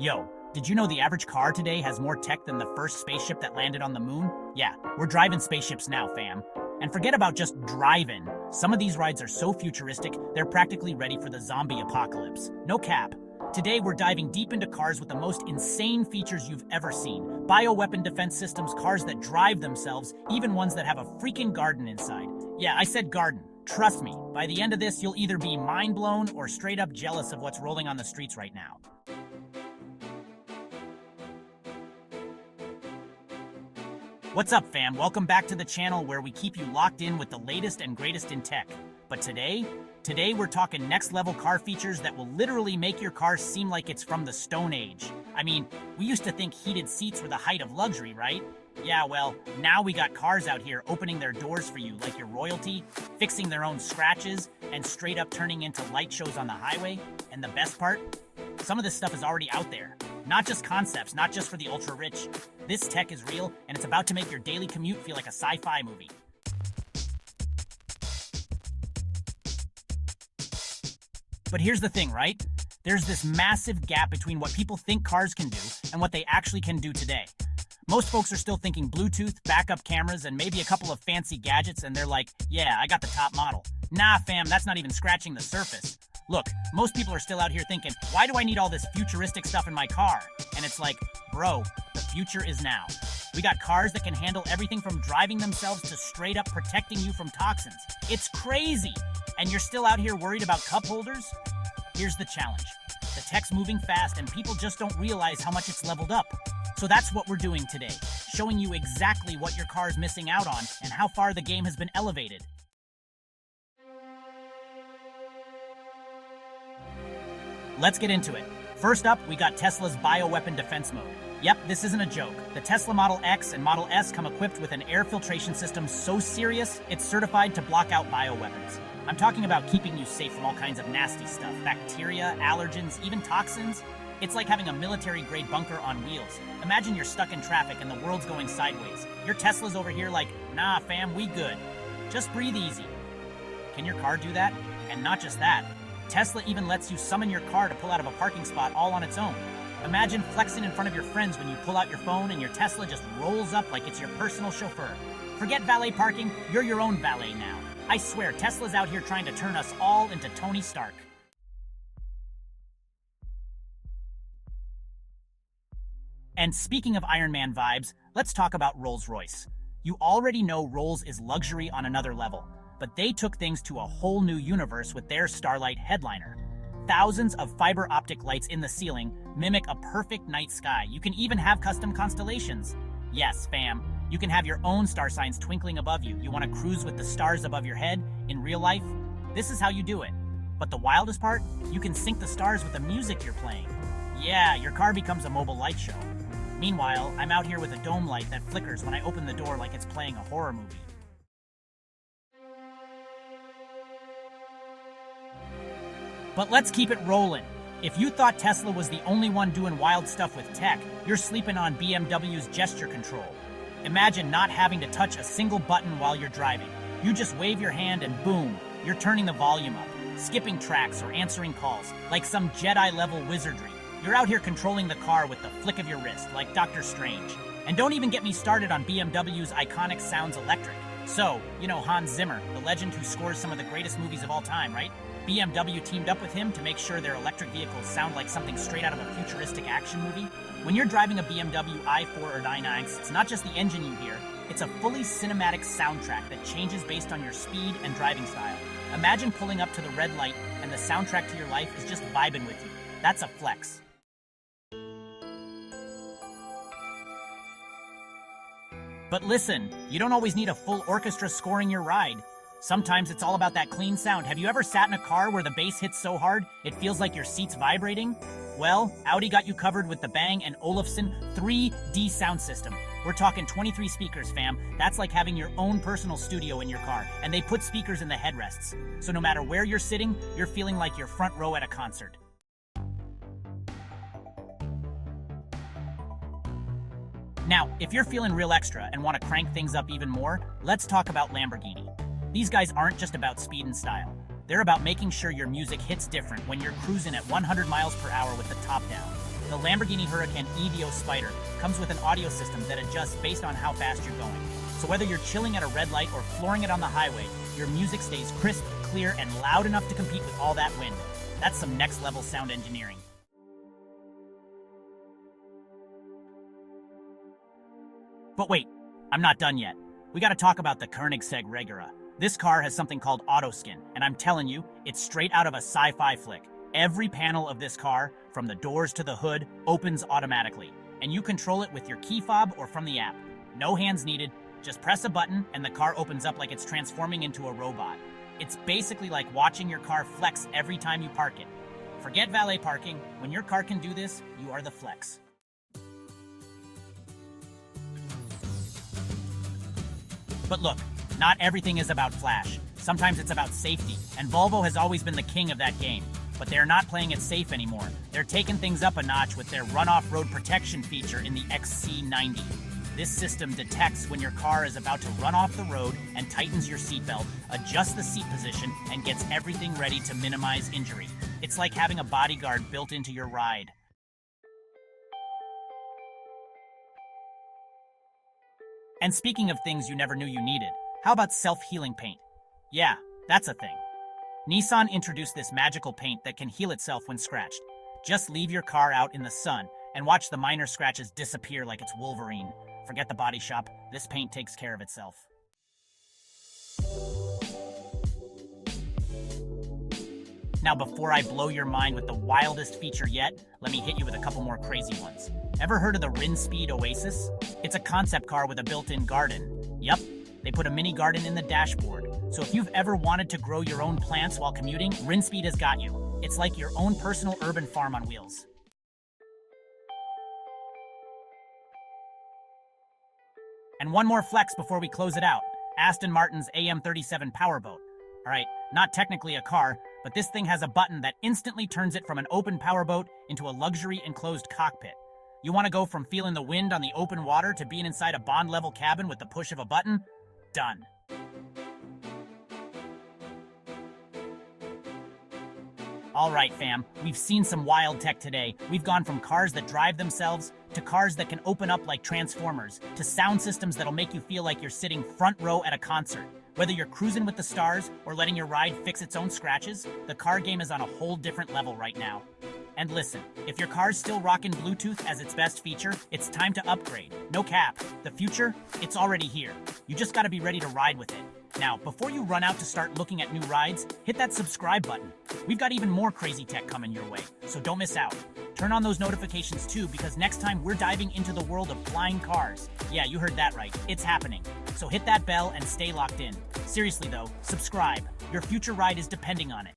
Yo, did you know the average car today has more tech than the first spaceship that landed on the moon? Yeah, we're driving spaceships now, fam. And forget about just driving. Some of these rides are so futuristic, they're practically ready for the zombie apocalypse. No cap. Today, we're diving deep into cars with the most insane features you've ever seen. Bioweapon defense systems, cars that drive themselves, even ones that have a freaking garden inside. Yeah, I said garden. Trust me, by the end of this, you'll either be mind blown or straight up jealous of what's rolling on the streets right now. What's up, fam? Welcome back to the channel where we keep you locked in with the latest and greatest in tech. But today we're talking next level car features that will literally make your car seem like it's from the Stone Age. I mean, we used to think heated seats were the height of luxury, right? Yeah, well, now we got cars out here opening their doors for you like you're royalty, fixing their own scratches, and straight up turning into light shows on the highway. And the best part? Some of this stuff is already out there. Not just concepts, not just for the ultra-rich. This tech is real, and it's about to make your daily commute feel like a sci-fi movie. But here's the thing, right? There's this massive gap between what people think cars can do and what they actually can do today. Most folks are still thinking Bluetooth, backup cameras, and maybe a couple of fancy gadgets, and they're like, yeah, I got the top model. Nah, fam, that's not even scratching the surface. Look, most people are still out here thinking, why do I need all this futuristic stuff in my car? And it's like, bro, the future is now. We got cars that can handle everything from driving themselves to straight up protecting you from toxins. It's crazy! And you're still out here worried about cup holders? Here's the challenge. The tech's moving fast and people just don't realize how much it's leveled up. So that's what we're doing today, showing you exactly what your car's missing out on and how far the game has been elevated. Let's get into it. First up, we got Tesla's Bioweapon defense mode. Yep, this isn't a joke. The Tesla Model X and Model S come equipped with an air filtration system so serious, it's certified to block out bioweapons. I'm talking about keeping you safe from all kinds of nasty stuff, bacteria, allergens, even toxins. It's like having a military-grade bunker on wheels. Imagine you're stuck in traffic and the world's going sideways. Your Tesla's over here like, nah fam, we good. Just breathe easy. Can your car do that? And not just that. Tesla even lets you summon your car to pull out of a parking spot all on its own. Imagine flexing in front of your friends when you pull out your phone and your Tesla just rolls up like it's your personal chauffeur. Forget valet parking, you're your own valet now. I swear, Tesla's out here trying to turn us all into Tony Stark. And speaking of Iron Man vibes, let's talk about Rolls-Royce. You already know Rolls is luxury on another level, but they took things to a whole new universe with their Starlight Headliner. Thousands of fiber-optic lights in the ceiling mimic a perfect night sky. You can even have custom constellations. Yes, fam, you can have your own star signs twinkling above you. You want to cruise with the stars above your head? In real life, this is how you do it. But the wildest part? You can sync the stars with the music you're playing. Yeah, your car becomes a mobile light show. Meanwhile, I'm out here with a dome light that flickers when I open the door like it's playing a horror movie. But let's keep it rolling. If you thought Tesla was the only one doing wild stuff with tech, you're sleeping on BMW's gesture control. Imagine not having to touch a single button while you're driving. You just wave your hand and boom, you're turning the volume up, skipping tracks or answering calls, like some Jedi-level wizardry. You're out here controlling the car with the flick of your wrist, like Dr. Strange. And don't even get me started on BMW's iconic Sounds Electric. So, you know Hans Zimmer, the legend who scores some of the greatest movies of all time, right? BMW teamed up with him to make sure their electric vehicles sound like something straight out of a futuristic action movie. When you're driving a BMW i4 or i9, it's not just the engine you hear, it's a fully cinematic soundtrack that changes based on your speed and driving style. Imagine pulling up to the red light and the soundtrack to your life is just vibing with you. That's a flex. But listen, you don't always need a full orchestra scoring your ride. Sometimes it's all about that clean sound. Have you ever sat in a car where the bass hits so hard, it feels like your seat's vibrating? Well, Audi got you covered with the Bang Olufsen 3D sound system. We're talking 23 speakers, fam. That's like having your own personal studio in your car, and they put speakers in the headrests. So no matter where you're sitting, you're feeling like you're front row at a concert. Now, if you're feeling real extra and want to crank things up even more, let's talk about Lamborghini. These guys aren't just about speed and style. They're about making sure your music hits different when you're cruising at 100 miles per hour with the top down. The Lamborghini Huracán EVO Spyder comes with an audio system that adjusts based on how fast you're going. So whether you're chilling at a red light or flooring it on the highway, your music stays crisp, clear, and loud enough to compete with all that wind. That's some next-level sound engineering. But wait, I'm not done yet. We gotta talk about the Koenigsegg Regera. This car has something called auto skin, and I'm telling you, it's straight out of a sci-fi flick. Every panel of this car, from the doors to the hood, opens automatically, and you control it with your key fob or from the app. No hands needed, just press a button and the car opens up like it's transforming into a robot. It's basically like watching your car flex every time you park it. Forget valet parking, when your car can do this, you are the flex. But look, not everything is about flash. Sometimes it's about safety, and Volvo has always been the king of that game. But they're not playing it safe anymore. They're taking things up a notch with their run-off road protection feature in the XC90. This system detects when your car is about to run off the road and tightens your seatbelt, adjusts the seat position, and gets everything ready to minimize injury. It's like having a bodyguard built into your ride. And speaking of things you never knew you needed, how about self-healing paint? Yeah, that's a thing. Nissan introduced this magical paint that can heal itself when scratched. Just leave your car out in the sun and watch the minor scratches disappear like it's Wolverine. Forget the body shop, this paint takes care of itself. Now before I blow your mind with the wildest feature yet, let me hit you with a couple more crazy ones. Ever heard of the Rinspeed Oasis? It's a concept car with a built-in garden. Yup, they put a mini garden in the dashboard. So if you've ever wanted to grow your own plants while commuting, Rinspeed has got you. It's like your own personal urban farm on wheels. And one more flex before we close it out. Aston Martin's AM37 powerboat. Alright, not technically a car, but this thing has a button that instantly turns it from an open powerboat into a luxury enclosed cockpit. You want to go from feeling the wind on the open water to being inside a Bond-level cabin with the push of a button? Done. Alright fam, we've seen some wild tech today. We've gone from cars that drive themselves, to cars that can open up like Transformers, to sound systems that'll make you feel like you're sitting front row at a concert. Whether you're cruising with the stars or letting your ride fix its own scratches, the car game is on a whole different level right now. And listen, if your car's still rocking Bluetooth as its best feature, it's time to upgrade. No cap. The future, it's already here. You just gotta be ready to ride with it. Now, before you run out to start looking at new rides, hit that subscribe button. We've got even more crazy tech coming your way, so don't miss out. Turn on those notifications too, because next time we're diving into the world of flying cars. Yeah, you heard that right. It's happening. So hit that bell and stay locked in. Seriously though, subscribe. Your future ride is depending on it.